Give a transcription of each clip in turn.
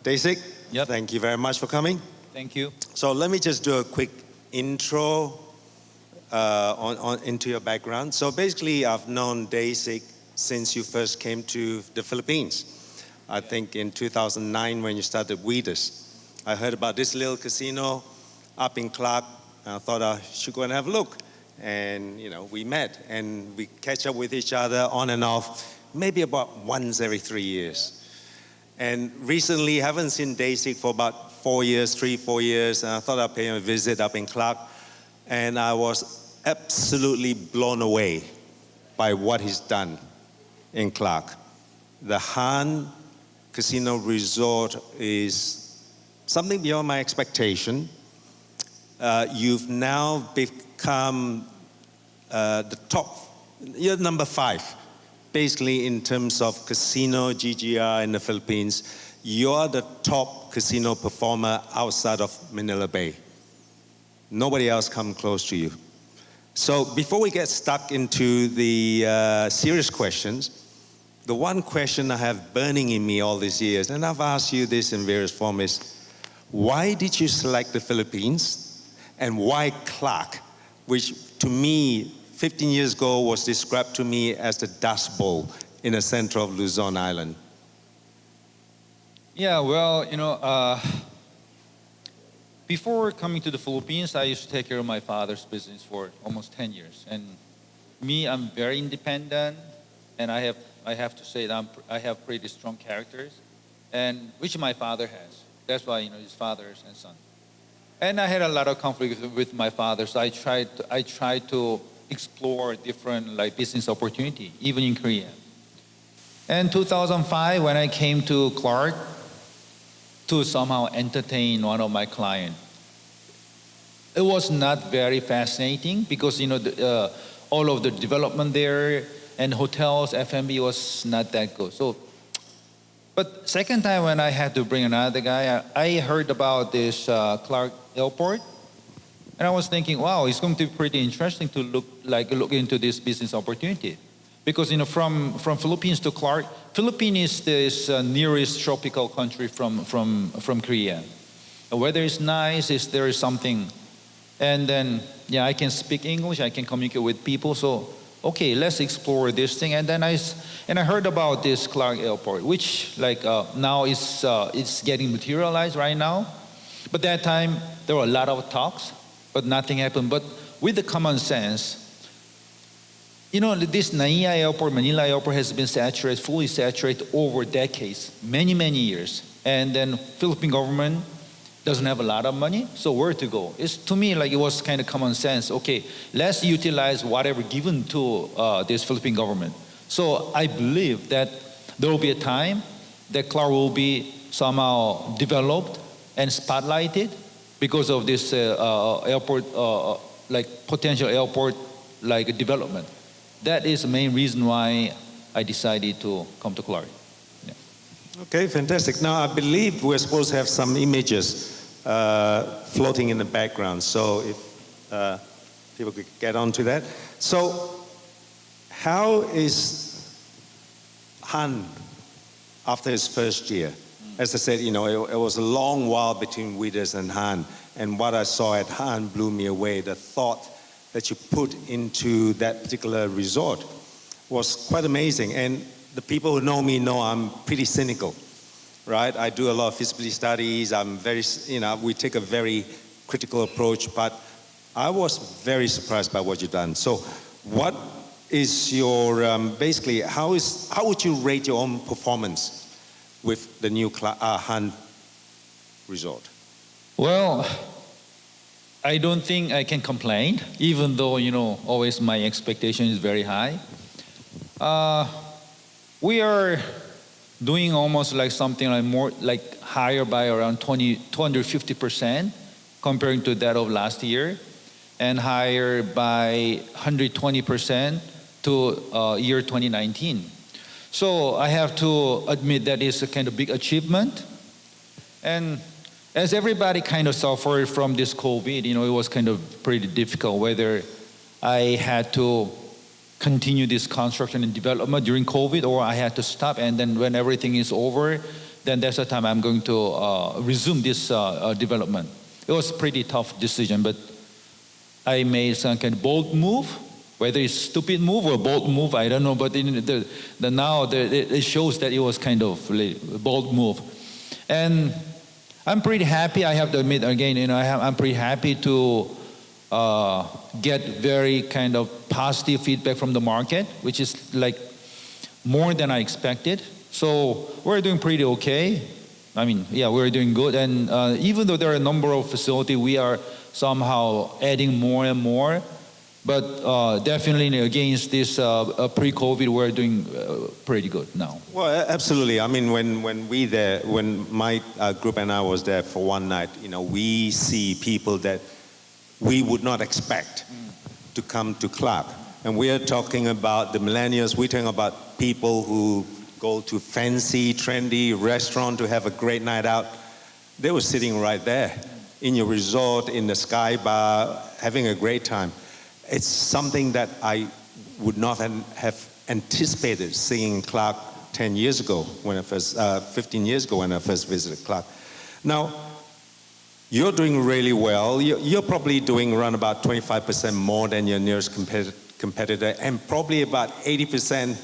Daesik, Yep. thank you very much for coming. Thank you. So let me just do a quick intro into your background. So basically, I've known Daesik since you first came to the Philippines. I think in 2009 when you started with us. I heard about this little casino up in Clark. I thought I should go and have a look. And, we met and we catch up with each other on and off, maybe about once every 3 years. And recently, haven't seen Daesik for about 4 years, 3-4 years, and I thought I'd pay him a visit up in Clark. And I was absolutely blown away by what he's done in Clark. The Hann Casino Resort is something beyond my expectation. You've now become the top, you're number 5. Basically, in terms of casino GGR in the Philippines, you're the top casino performer outside of Manila Bay. Nobody else comes close to you. So before we get stuck into the serious questions, the one question I have burning in me all these years, and I've asked you this in various forms, is why did you select the Philippines and why Clark, which to me 15 years ago was described to me as the Dust Bowl in the center of Luzon Island? Yeah, well, before coming to the Philippines, I used to take care of my father's business for almost 10 years. And me, I'm very independent, and I have to say that I have pretty strong characters, and which my father has. That's why, his fathers and son. And I had a lot of conflict with my father, so I tried to explore different business opportunity, even in Korea. And 2005, when I came to Clark to somehow entertain one of my clients, it was not very fascinating because all of the development there and hotels, F&B was not that good. But second time when I had to bring another guy, I heard about this Clark Airport. And I was thinking, wow, it's going to be pretty interesting to look into this business opportunity. Because from Philippines to Clark, Philippines is the nearest tropical country from Korea. The weather is nice, there is something. And then, I can speak English, I can communicate with people. So, okay, let's explore this thing. And then I heard about this Clark Airport, which now it's getting materialized right now. But that time, there were a lot of talks, but nothing happened. But with the common sense, this Naiya Airport, Manila Airport has been fully saturated over decades, many, many years. And then Philippine government doesn't have a lot of money, so where to go? To me, it was kind of common sense. Okay, let's utilize whatever given to this Philippine government. So I believe that there will be a time that Clark will be somehow developed and spotlighted because of this airport, potential airport development. That is the main reason why I decided to come to Clark. Yeah. Okay, fantastic. Now, I believe we're supposed to have some images floating in the background. So if people could get onto that. So how is Hann after his first year? As I said, it was a long while between Widas and Hann. And what I saw at Hann blew me away. The thought that you put into that particular resort was quite amazing. And the people who know me know I'm pretty cynical, right? I do a lot of feasibility studies. I'm very, we take a very critical approach, but I was very surprised by what you've done. So what is your, basically, how would you rate your own performance with the new Hann Resort? Well, I don't think I can complain, even though, always my expectation is very high. We are doing almost something more higher by around 250% comparing to that of last year, and higher by 120% to year 2019. So I have to admit that is a kind of big achievement. And as everybody kind of suffered from this COVID, it was kind of pretty difficult whether I had to continue this construction and development during COVID or I had to stop. And then when everything is over, then that's the time I'm going to resume this development. It was a pretty tough decision, but I made some kind of bold move. Whether it's stupid move or bold move, I don't know. But it shows that it was kind of a bold move, and I'm pretty happy. I have to admit again, I'm pretty happy to get very kind of positive feedback from the market, which is like more than I expected. So we're doing pretty okay. I mean, yeah, we're doing good. And even though there are a number of facilities, we are somehow adding more and more. But definitely against this pre-COVID, we're doing pretty good now. Well, absolutely. I mean, when my group and I was there for one night, we see people that we would not expect to come to Clark. And we are talking about the millennials. We're talking about people who go to fancy, trendy restaurant to have a great night out. They were sitting right there in your resort, in the Sky Bar, having a great time. It's something that I would not have anticipated seeing Clark 10 years ago, 15 years ago when I first visited Clark. Now, you're doing really well. You're probably doing around about 25% more than your nearest competitor, and probably about 80%,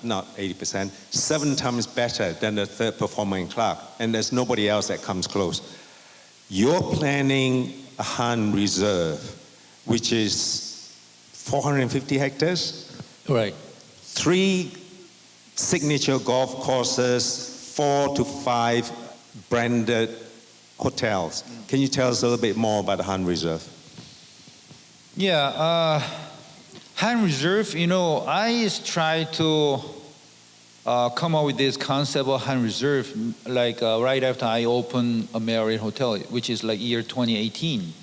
not 80%, 7 times better than the third performer in Clark, and there's nobody else that comes close. You're planning a Hann Reserve, which is 450 hectares? Right. 3 signature golf courses, 4 to 5 branded hotels. Can you tell us a little bit more about the Hann Reserve? Yeah, Hann Reserve, I try to come up with this concept of Hann Reserve like right after I opened a Marriott hotel, which is like year 2018.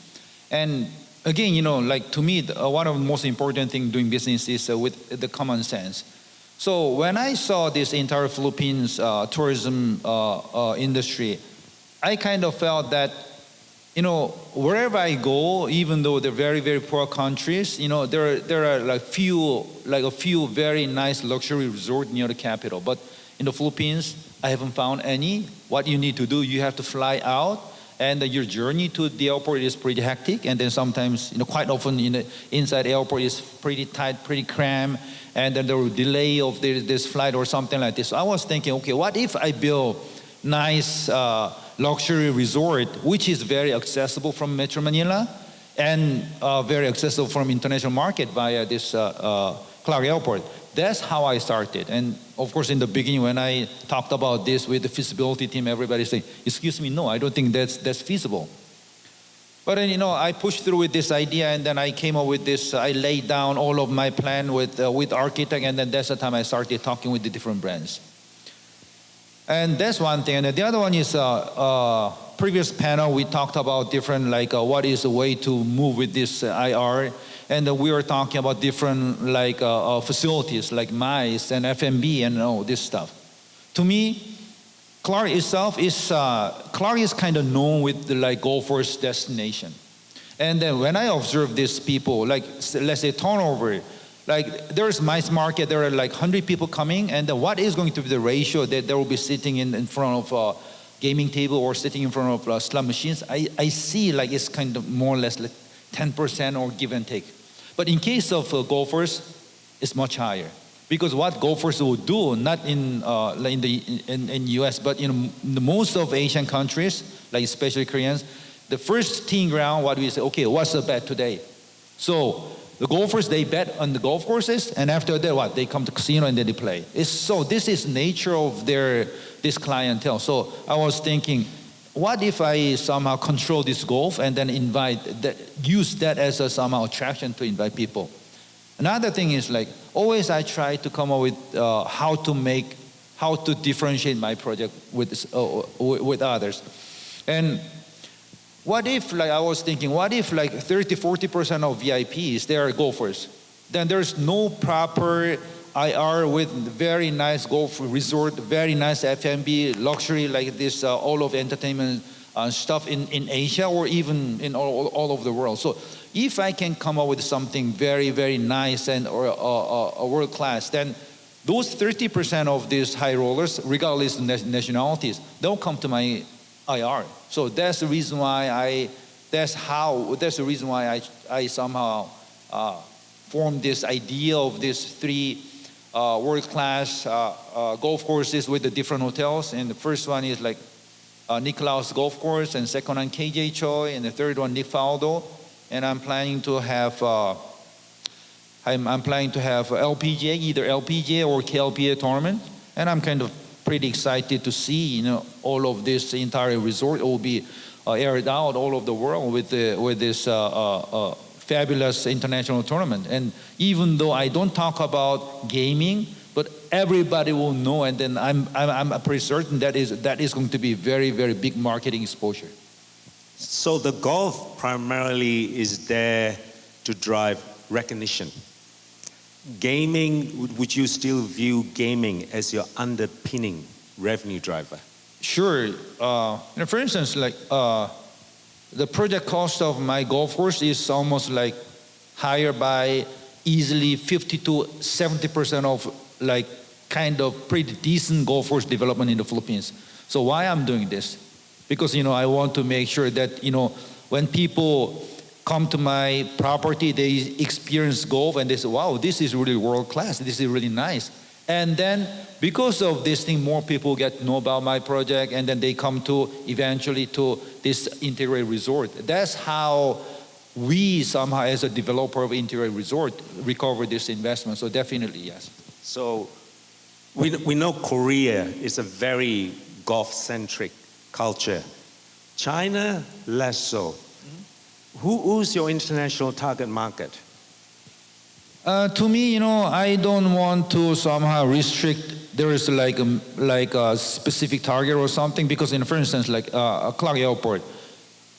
And again, like to me, one of the most important things doing business is with the common sense. So when I saw this entire Philippines tourism industry, I kind of felt that, wherever I go, even though they're very, very poor countries, there are a few very nice luxury resorts near the capital. But in the Philippines, I haven't found any. What you need to do, you have to fly out, and your journey to the airport is pretty hectic. And then sometimes, quite often inside the airport is pretty tight, pretty cramped, and then there will delay of this flight or something like this. So I was thinking, okay, what if I build nice luxury resort, which is very accessible from Metro Manila and very accessible from international market via this Clark Airport. That's how I started. And of course, in the beginning, when I talked about this with the feasibility team, everybody saying, excuse me, no, I don't think that's feasible. But then, I pushed through with this idea, and then I came up with this, I laid down all of my plan with architect, and then that's the time I started talking with the different brands. And that's one thing. And the other one is previous panel, we talked about different, what is the way to move with this IR. And we were talking about different, facilities like MICE and F&B and all this stuff. To me, Clark itself is, Clark is kind of known with the golfers' destination. And then when I observe these people, let's say turnover, there's MICE market, there are 100 people coming, and then what is going to be the ratio that they will be sitting in front of a gaming table or sitting in front of slot machines? I see it's kind of more or less 10% or give and take. But in case of golfers, it's much higher. Because what golfers will do, not in US, but in most of Asian countries, especially Koreans, the first teeing ground, what we say, okay, what's the bet today? So the golfers, they bet on the golf courses, and after that, they come to casino and then they play. This is nature of this clientele. So I was thinking, what if I somehow control this golf and then use that as a somehow attraction to invite people? Another thing is always I try to come up with how to differentiate my project with others. And what if, I was thinking, what if 30-40% of VIPs, they are golfers? Then there's no proper IR with very nice golf resort, very nice F&B, luxury this, all of entertainment stuff in Asia or even in all over the world. So if I can come up with something very, very nice and or world class, then those 30% of these high rollers, regardless of nationalities, they'll come to my IR. So that's the reason why I somehow formed this idea of these three world-class golf courses with the different hotels. And the first one is like Nicklaus Golf Course, and second one KJ Choi, and the third one Nick Faldo. And I'm planning to have LPGA, either LPGA or KLPA tournament. And I'm kind of pretty excited to see, all of this entire resort will be aired out all over the world with this fabulous international tournament. And even though I don't talk about gaming, but everybody will know, and then I'm pretty certain that is going to be very, very big marketing exposure. So the golf primarily is there to drive recognition. Gaming, would you still view gaming as your underpinning revenue driver? Sure. For instance, like the project cost of my golf course is almost like higher by easily 50 to 70% of like kind of pretty decent golf course development in the Philippines. So why I'm doing this? Because I want to make sure that when people come to my property, they experience golf and they say, wow, this is really world class, this is really nice. And then because of this thing, more people get to know about my project, and then they come to eventually to this integrated resort. That's how we somehow, as a developer of integrated resort, recover this investment. So definitely, yes. So we know Korea is a very golf-centric culture. China, less so. Who's your international target market? To me, I don't want to somehow restrict. There is like a specific target or something, because for instance, like Clark Airport,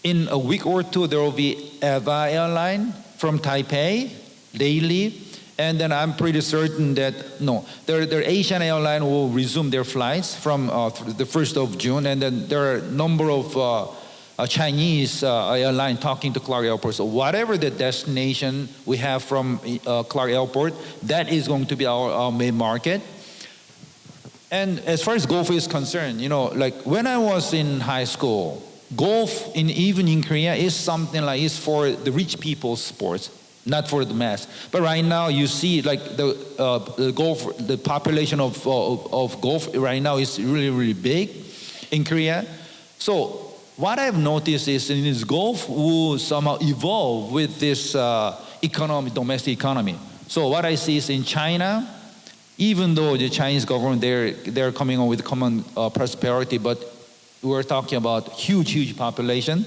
in a week or two there will be EVA airline from Taipei daily, and then I'm pretty certain that their Asian airline will resume their flights from the 1st of June, and then there are a number of Chinese airline talking to Clark Airport. So whatever the destination we have from Clark Airport, that is going to be our main market. And as far as golf is concerned, like when I was in high school, golf even in Korea is something like is for the rich people's sports, not for the mass. But right now you see like the population of golf right now is really, really big in Korea. So what I've noticed is in this golf will somehow evolve with this domestic economy. So what I see is in China, even though the Chinese government, they're coming on with common prosperity, but we're talking about huge population.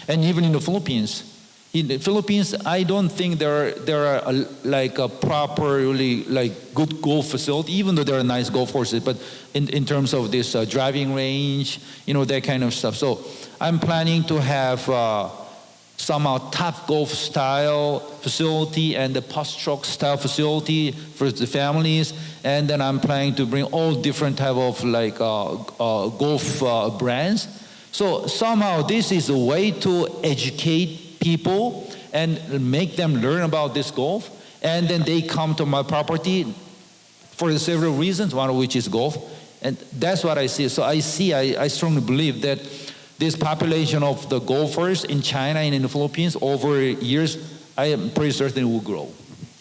And even in the Philippines, I don't think there are like a properly like good golf facility, even though there are nice golf courses, but in terms of this driving range, that kind of stuff. So I'm planning to have somehow top golf style facility and the post-stroke style facility for the families, and then I'm planning to bring all different type of like golf brands. So somehow this is a way to educate people and make them learn about this golf, and then they come to my property for several reasons, one of which is golf, and that's what I see. So I strongly believe that this population of the golfers in China and in the Philippines over years, I am pretty certain it will grow.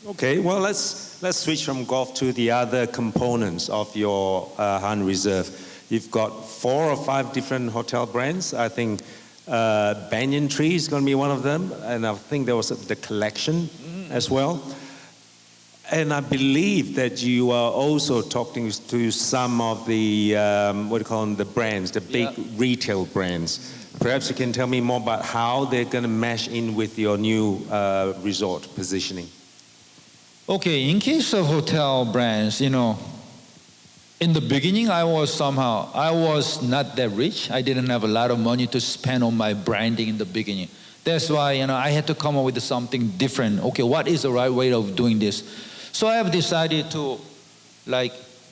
Okay, well let's switch from golf to the other components of your Hann Reserve. You've got 4 or 5 different hotel brands. I think Banyan Tree is going to be one of them, and I think there was the Collection as well. And I believe that you are also talking to some of the, what do you call them, the brands, the big retail brands. Perhaps you can tell me more about how they're going to mesh in with your new resort positioning. Okay, in case of hotel brands, in the beginning I was not that rich. I didn't have a lot of money to spend on my branding in the beginning. That's why, I had to come up with something different. Okay, what is the right way of doing this? So I have decided to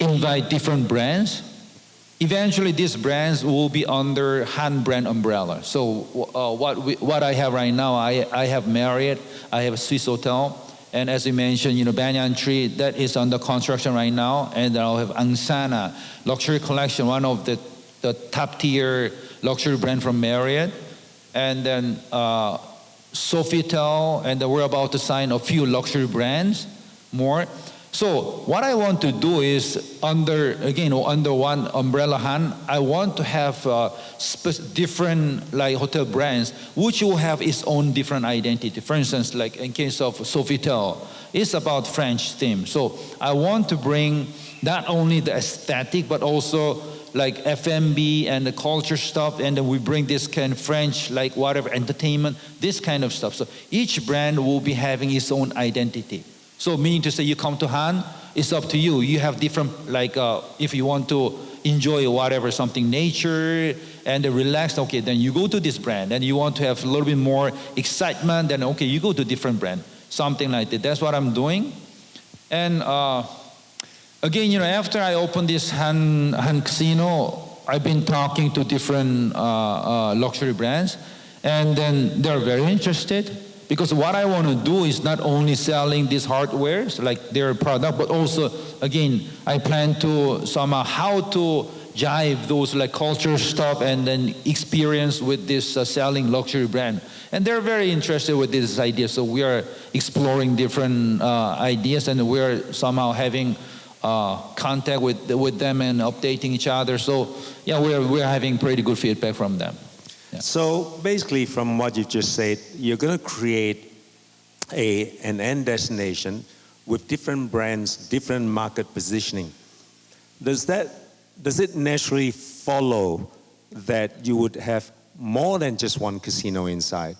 invite different brands. Eventually these brands will be under Han brand umbrella. So what I have right now, I have Marriott, I have Swiss Hotel, And as you mentioned, Banyan Tree, that is under construction right now. And then I'll have Angsana, luxury collection, one of the top tier luxury brand from Marriott. And then Sofitel, and we're about to sign a few luxury brands more. So what I want to do is under one umbrella Han, I want to have different like hotel brands, which will have its own different identity. For instance, like in case of Sofitel, it's about French theme. So I want to bring not only the aesthetic, but also like F&B and the culture stuff, and then we bring this kind of French, like whatever, entertainment, this kind of stuff. So each brand will be having its own identity. So meaning to say, you come to Han, it's up to you. You have different, like if you want to enjoy whatever, something nature and relaxed, okay, then you go to this brand. And you want to have a little bit more excitement, then okay, you go to different brand. Something like that. That's what I'm doing. And again, after I opened this Han Casino, I've been talking to different luxury brands, and then they're very interested. Because what I want to do is not only selling these hardwares, like their product, but also, again, I plan to somehow how to jive those like culture stuff and then experience with this selling luxury brand. And they're very interested with this idea. So we are exploring different ideas, and we are somehow having contact with them and updating each other. So yeah, we're having pretty good feedback from them. Yeah. So basically, from what you've just said, you're going to create an end destination with different brands, different market positioning. Does it naturally follow that you would have more than just one casino inside?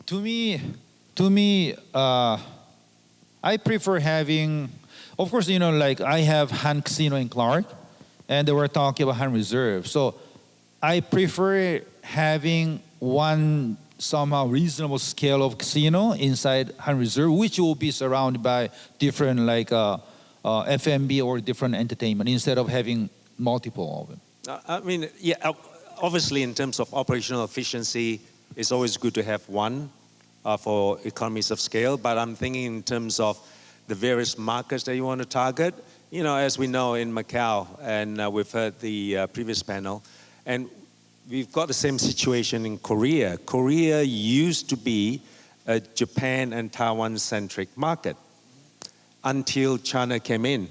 To me, I prefer having, of course, like I have Han Casino in Clark, and they were talking about Hann Reserve. So I prefer having one somehow reasonable scale of casino inside Hann Reserve, which will be surrounded by different like F&B or different entertainment instead of having multiple of them. I mean, yeah, obviously in terms of operational efficiency, it's always good to have one for economies of scale, but I'm thinking in terms of the various markets that you want to target. As we know in Macau, and we've heard the previous panel, and we've got the same situation in Korea. Korea used to be a Japan and Taiwan-centric market until China came in,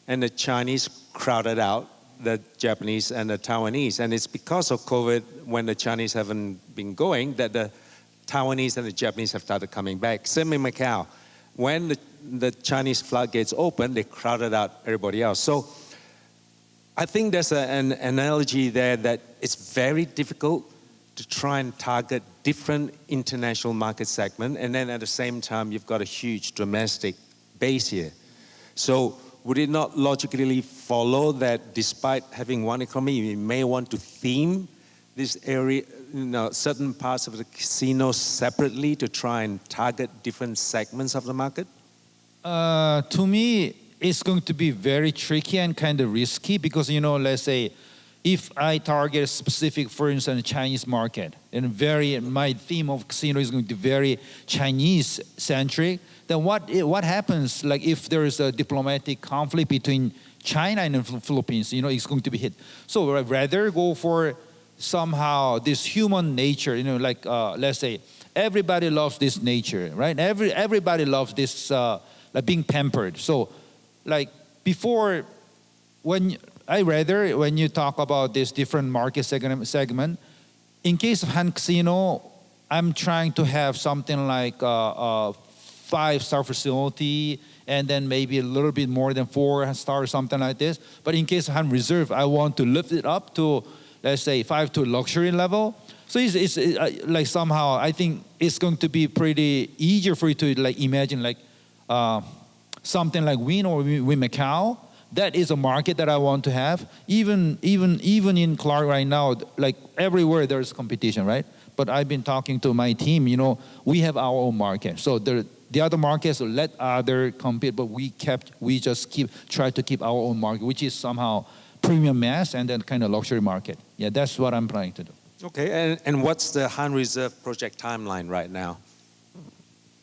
and the Chinese crowded out the Japanese and the Taiwanese. And it's because of COVID, when the Chinese haven't been going, that the Taiwanese and the Japanese have started coming back. Same in Macau. When the Chinese floodgates opened, they crowded out everybody else. So I think there's an analogy there that it's very difficult to try and target different international market segments, and then at the same time, you've got a huge domestic base here. So would it not logically follow that despite having one economy, you may want to theme this area, certain parts of the casino separately to try and target different segments of the market? To me, it's going to be very tricky and kind of risky because, let's say, if I target a specific, for instance, Chinese market, and my theme of casino is going to be very Chinese-centric, then what happens, like if there is a diplomatic conflict between China and the Philippines, it's going to be hit. So I'd rather go for somehow this human nature, like let's say, everybody loves this nature, right? Everybody loves this, like being pampered. So like before, when you talk about this different market segment, in case of Han Casino, I'm trying to have something like a 5-star facility, and then maybe a little bit more than 4 stars, something like this. But in case of Hann Reserve, I want to lift it up to, let's say, 5 to luxury level. So it's like somehow I think it's going to be pretty easier for you to like imagine like something like Wynn or Wynn Macau. That is a market that I want to have. Even in Clark right now, like everywhere there's competition, right? But I've been talking to my team. We have our own market. So the other markets let other compete, but we just try to keep our own market, which is somehow premium mass and then kind of luxury market. Yeah, that's what I'm planning to do. Okay, and what's the Hann Reserve project timeline right now?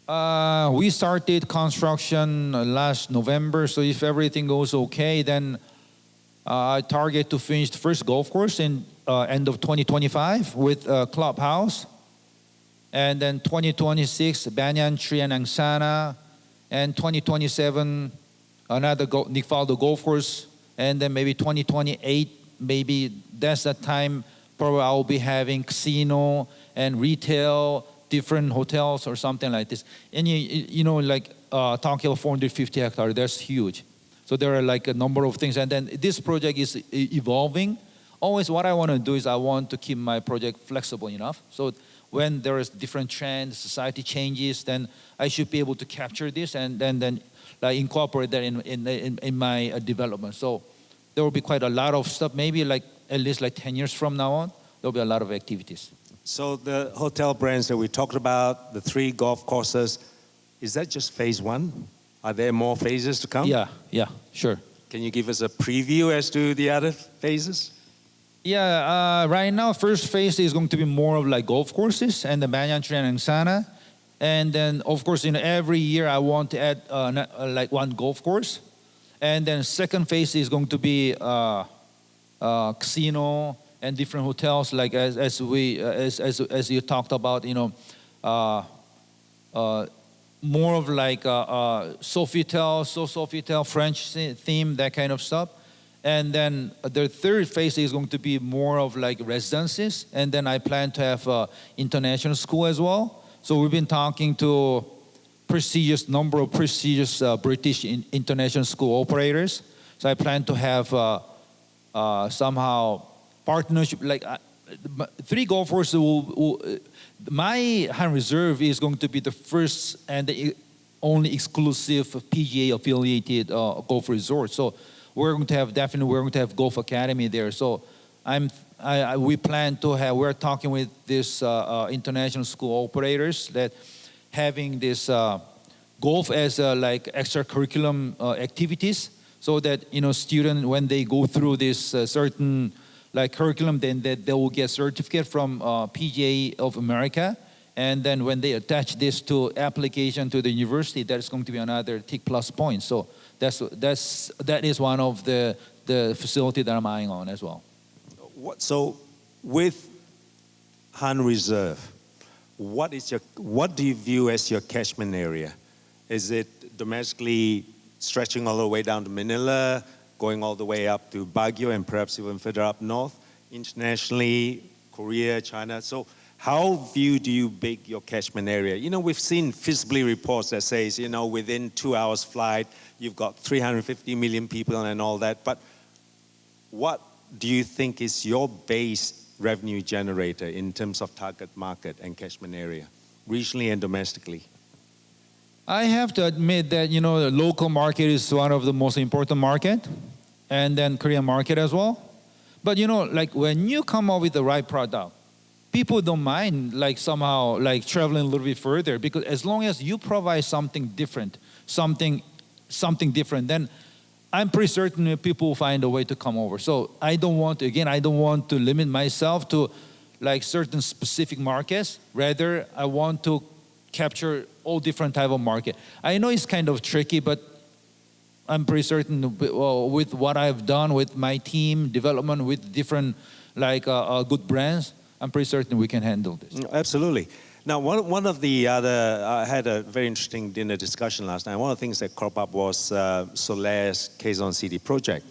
We started construction last November, so if everything goes okay, then I target to finish the first golf course in end of 2025 with a clubhouse. And then 2026, Banyan Tree and Angsana. And 2027, another Nick Faldo golf course. And then maybe 2028, maybe that's the time probably I'll be having casino and retail, different hotels or something like this. And you know, like Tokyo 450 hectares, that's huge. So there are like a number of things. And then this project is evolving. Always what I want to do is I want to keep my project flexible enough. So when there is different trends, society changes, then I should be able to capture this and then like incorporate that in my development. So there will be quite a lot of stuff, maybe like at least like 10 years from now on, there'll be a lot of activities. So the hotel brands that we talked about, the 3 golf courses, is that just phase 1? Are there more phases to come? Yeah, sure. Can you give us a preview as to the other phases? Yeah, right now, first phase is going to be more of like golf courses and the Banyan Tree and Angsana. And then, of course, every year I want to add like 1 golf course. And then second phase is going to be casino and different hotels, like as you talked about, more of like Sofitel, French theme, that kind of stuff. And then the third phase is going to be more of like residences. And then I plan to have international school as well. So we've been talking to number of prestigious British international school operators. So I plan to have somehow partnership, like 3 golf courses my Hann Reserve is going to be the first and the only exclusive PGA affiliated golf resort. So we're going to have golf academy there. So we plan to have, we're talking with this international school operators that having this golf as like extra curriculum activities, so that students, when they go through this certain like curriculum, then they will get certificate from PGA of America. And then when they attach this to application to the university, that's going to be another tick plus point. So that is one of the facility that I'm eyeing on as well. So with Hann Reserve, what do you view as your catchment area? Is it domestically stretching all the way down to Manila, going all the way up to Baguio and perhaps even further up north, internationally, Korea, China? So how do you big your catchment area? We've seen feasibility reports that says, within 2 hours flight, you've got 350 million people and all that. But what do you think is your base revenue generator in terms of target market and catchment area, regionally and domestically? I have to admit that, the local market is one of the most important market, and then Korean market as well. But, like when you come up with the right product, people don't mind like somehow like traveling a little bit further, because as long as you provide something different, something different, then I'm pretty certain that people will find a way to come over. So I don't want to limit myself to like certain specific markets. Rather, I want to capture all different type of market. I know it's kind of tricky, but I'm pretty certain with what I've done with my team development with different like good brands, I'm pretty certain we can handle this. Absolutely. Now, one of the other, I had a very interesting dinner discussion last night. One of the things that cropped up was Solaire's Quezon City project.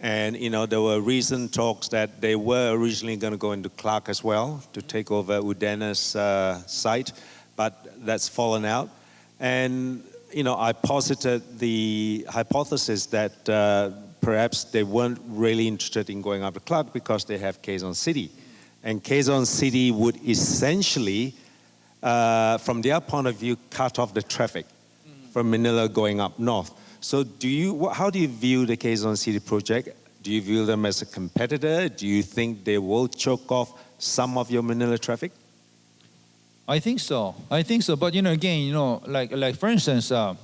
And, there were recent talks that they were originally going to go into Clark as well to take over Udena's site, but that's fallen out. And, I posited the hypothesis that perhaps they weren't really interested in going up to Clark because they have Quezon City. And Quezon City would essentially, from their point of view, cut off the traffic from Manila going up north. So how do you view the Quezon City project? Do you view them as a competitor? Do you think they will choke off some of your Manila traffic? I think so. But again, like for instance, the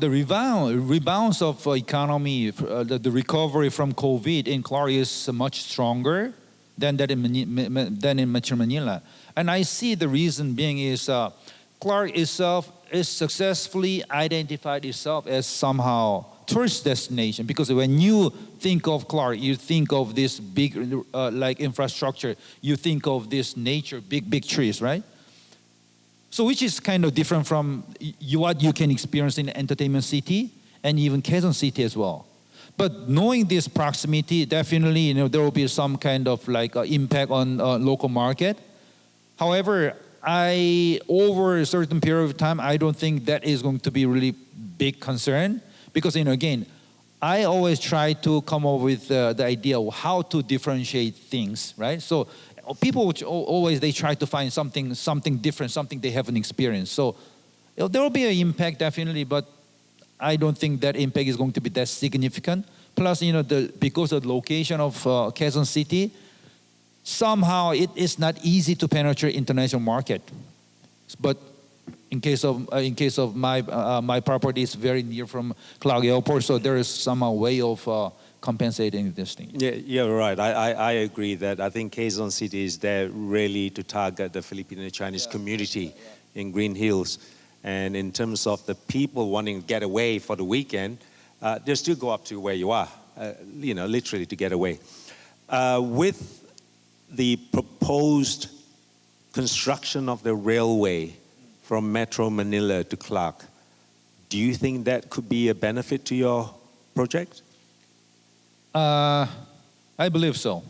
rebounds of economy, the recovery from COVID in Clark is much stronger than in Metro Manila. And I see the reason being is Clark itself is successfully identified itself as somehow tourist destination, because when you think of Clark, you think of this big like infrastructure, you think of this nature, big trees, right? So which is kind of different from what you can experience in Entertainment City and even Quezon City as well. But knowing this proximity, definitely, there will be some kind of like impact on local market. However, over a certain period of time, I don't think that is going to be really big concern, because again, I always try to come up with the idea of how to differentiate things, right? So people which always they try to find something different, something they haven't experienced. So there will be an impact definitely, but I don't think that impact is going to be that significant. Plus, because of the location of Quezon City, somehow it is not easy to penetrate international market. But in case of my property, it's very near from Clark Airport, so there is some way of compensating this thing. Yeah, you're right. I agree that I think Quezon City is there really to target the Filipino Chinese community in Green Hills. And in terms of the people wanting to get away for the weekend, they still go up to where you are, literally to get away. With the proposed construction of the railway from Metro Manila to Clark, do you think that could be a benefit to your project? I believe so.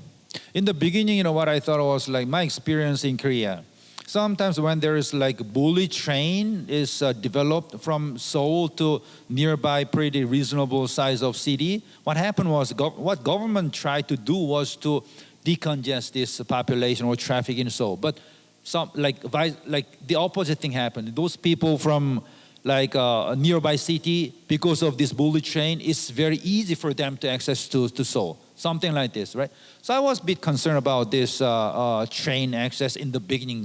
In the beginning, what I thought was like my experience in Korea. Sometimes when there is like bullet train is developed from Seoul to nearby pretty reasonable size of city, what happened was what government tried to do was to decongest this population or traffic in Seoul. But some like the opposite thing happened. Those people from like a nearby city, because of this bullet train, it's very easy for them to access to Seoul. Something like this, right? So I was a bit concerned about this train access in the beginning,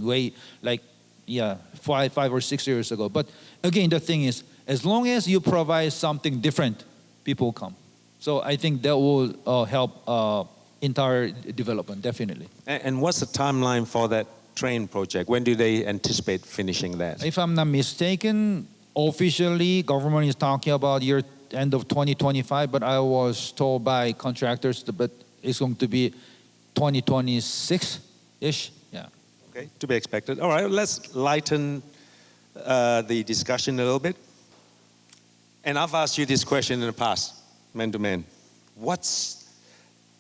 five or 6 years ago. But again, the thing is, as long as you provide something different, people come. So I think that will help entire development, definitely. And what's the timeline for that train project? When do they anticipate finishing that? If I'm not mistaken, officially, government is talking about end of 2025, but I was told by contractors that it's going to be 2026-ish. Yeah. Okay, to be expected. All right, let's lighten the discussion a little bit. And I've asked you this question in the past, man to man. What's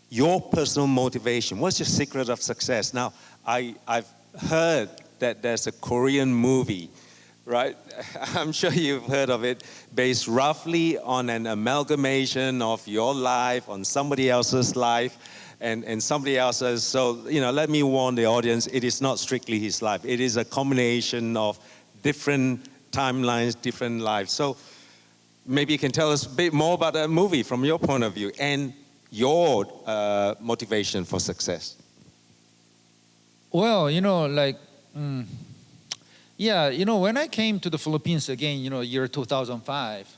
your personal motivation? What's your secret of success? Now, I've heard that there's a Korean movie, right? I'm sure you've heard of it, based roughly on an amalgamation of your life on somebody else's life and somebody else's. So, let me warn the audience, it is not strictly his life. It is a combination of different timelines, different lives. So maybe you can tell us a bit more about that movie from your point of view and your motivation for success. Well, when I came to the Philippines again, year 2005,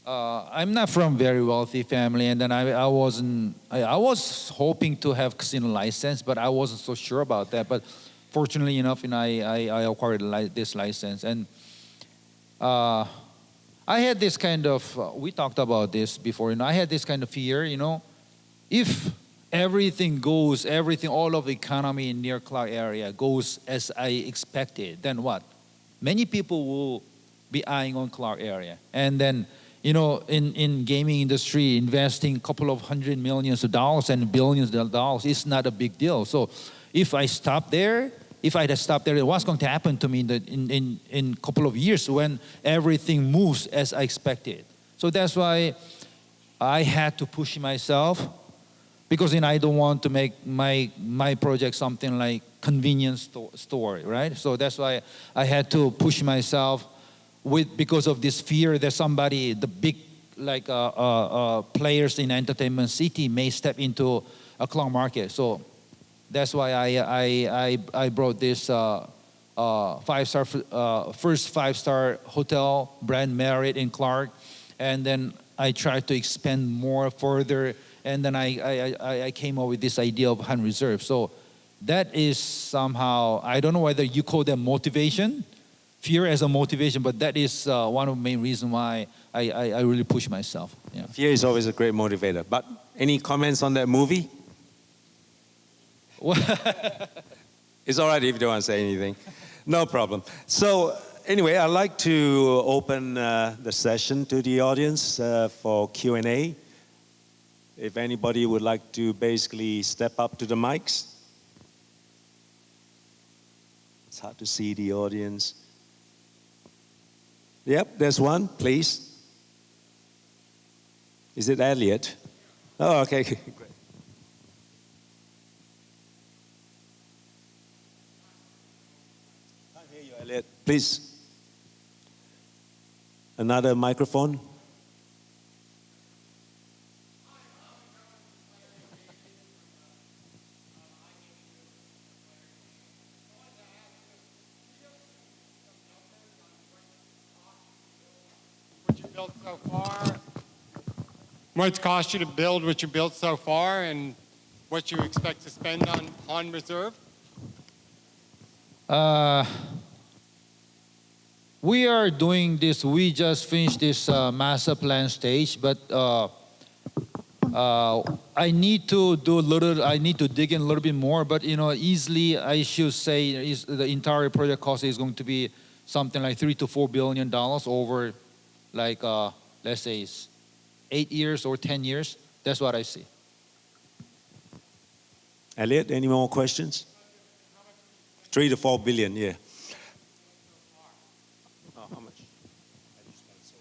I'm not from very wealthy family, and then I was hoping to have casino license, but I wasn't so sure about that. But fortunately enough, I acquired this license, and I had this kind of, we talked about this before, I had this kind of fear, if all of the economy in near Clark area goes as I expected, then what? Many people will be eyeing on Clark area. And then, in gaming industry, investing a couple of $100 million and billions of dollars is not a big deal. So if I had stopped there, what's going to happen to me in a couple of years when everything moves as I expected? So that's why I had to push myself, because I don't want to make my project something like convenience store, right? So that's why I had to push myself because of this fear that the big players in Entertainment City may step into a Clark market. So that's why I brought this first five-star hotel, brand Marriott in Clark, and then I tried to expand more further. And then I came up with this idea of Hann Reserve. So that is somehow, I don't know whether you call that motivation, fear as a motivation, but that is one of the main reasons why I really push myself. Yeah. Fear is always a great motivator. But any comments on that movie? It's all right if you don't want to say anything. No problem. So anyway, I'd like to open the session to the audience for Q&A. If anybody would like to basically step up to the mics. It's hard to see the audience. Yep, there's one, please. Is it Elliot? Oh, okay, great. Can't hear you, Elliot. Please. Another microphone. Built so far, what's cost you to build what you built so far, and what you expect to spend on Hann Reserve? We are doing this. We just finished this master plan stage, but I need to do a little. I need to dig in a little bit more. But easily I should say the entire project cost is going to be something like $3 to $4 billion over, like let's say 8 years or 10 years. That's what I see. Elliot, any more questions? 3 to 4 billion, yeah. How much have you spent so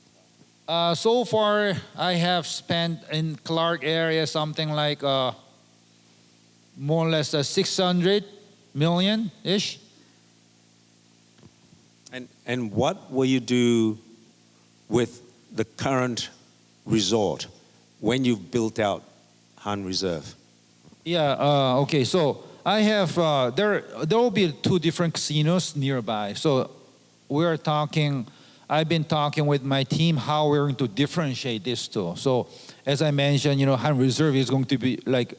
far? So far, I have spent in Clark area something like more or less 600 million-ish. And what will you do with the current resort when you've built out Hann Reserve? Yeah, okay, so I have, there will be 2 different casinos nearby. So I've been talking with my team how we're going to differentiate these 2. So as I mentioned, Hann Reserve is going to be like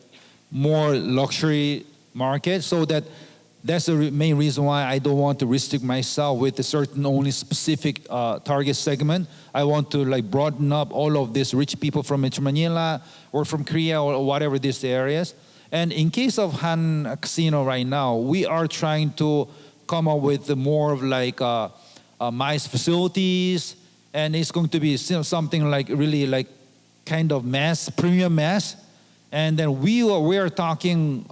more luxury market, so that's the main reason why I don't want to restrict myself with a certain only specific target segment. I want to like broaden up all of these rich people from Metro Manila or from Korea or whatever these areas. And in case of Hann Casino right now, we are trying to come up with more of like MICE facilities, and it's going to be something like really like kind of mass, premium mass. And then we are talking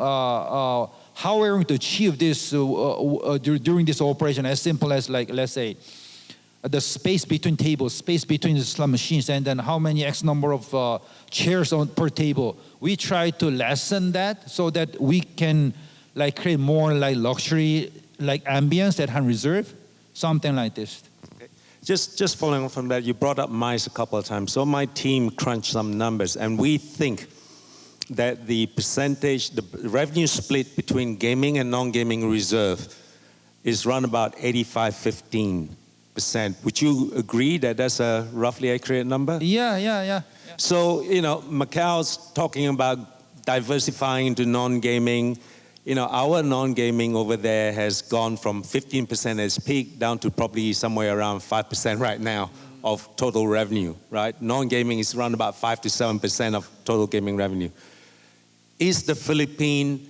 how we're going to achieve this during this operation, as simple as like, let's say, the space between tables, space between the slot machines, and then how many X number of chairs per table. We try to lessen that so that we can like create more like luxury like ambience at Hann Reserve, something like this. Okay. Just following on from that, you brought up MICE a couple of times. So my team crunched some numbers, and we think that the percentage, the revenue split between gaming and non-gaming reserve is around about 85-15%. Would you agree that that's a roughly accurate number? Yeah. So, Macau's talking about diversifying into non-gaming. Our non-gaming over there has gone from 15% at its peak down to probably somewhere around 5% right now of total revenue, right? Non-gaming is around about 5 to 7% of total gaming revenue. Is the Philippines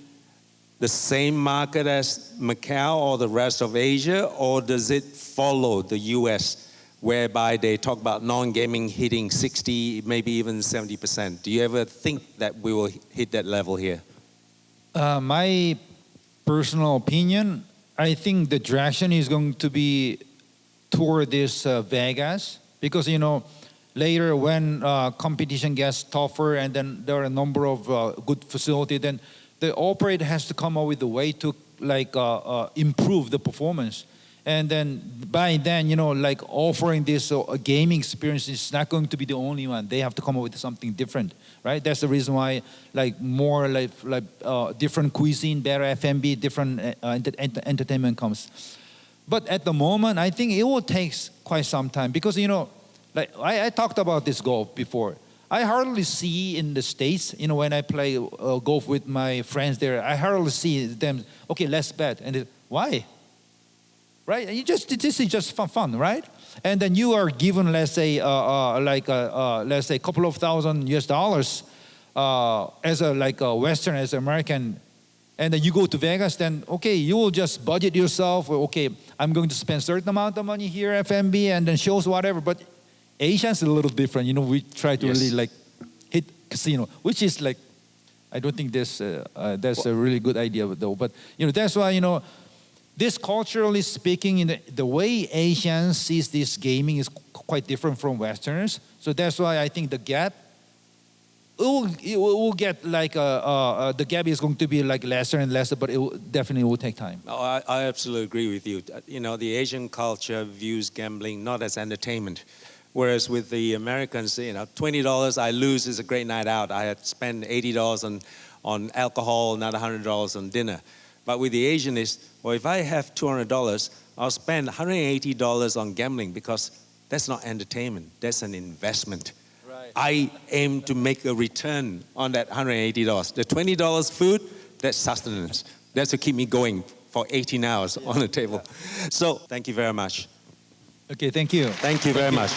the same market as Macau or the rest of Asia, or does it follow the US, whereby they talk about non-gaming hitting 60, maybe even 70%? Do you ever think that we will hit that level here? My personal opinion, I think the direction is going to be toward this Vegas, because later when competition gets tougher and then there are a number of good facilities, then the operator has to come up with a way to like improve the performance. And then by then, like offering this gaming experience is not going to be the only one. They have to come up with something different, right? That's the reason why like more like different cuisine, better F&B, different entertainment comes. But at the moment, I think it will take quite some time because, like I talked about this golf before. I hardly see in the States, when I play golf with my friends there, I hardly see them, okay, let's bet. And why? Right? And this is just fun, right? And then you are given, let's say, let's say a couple of $1,000 US as a Western, as an American, and then you go to Vegas, then, okay, you will just budget yourself, okay, I'm going to spend a certain amount of money here, F&B, and then shows, whatever. But Asians are a little different. We try to really hit casino, which is I don't think that's a really good idea though. But that's why this culturally speaking, the way Asians sees this gaming is quite different from Westerners. So that's why I think the gap it will get the gap is going to be lesser and lesser, but it definitely will take time. Oh, I absolutely agree with you. The Asian culture views gambling not as entertainment. Whereas with the Americans, $20 I lose is a great night out. I had to spend $80 on alcohol, another $100 on dinner. But with the Asian is, well, if I have $200, I'll spend $180 on gambling because that's not entertainment. That's an investment. Right. I aim to make a return on that $180. The $20 food, that's sustenance. That's to keep me going for 18 hours on the table. So thank you very much. Okay, thank you. Thank you very much.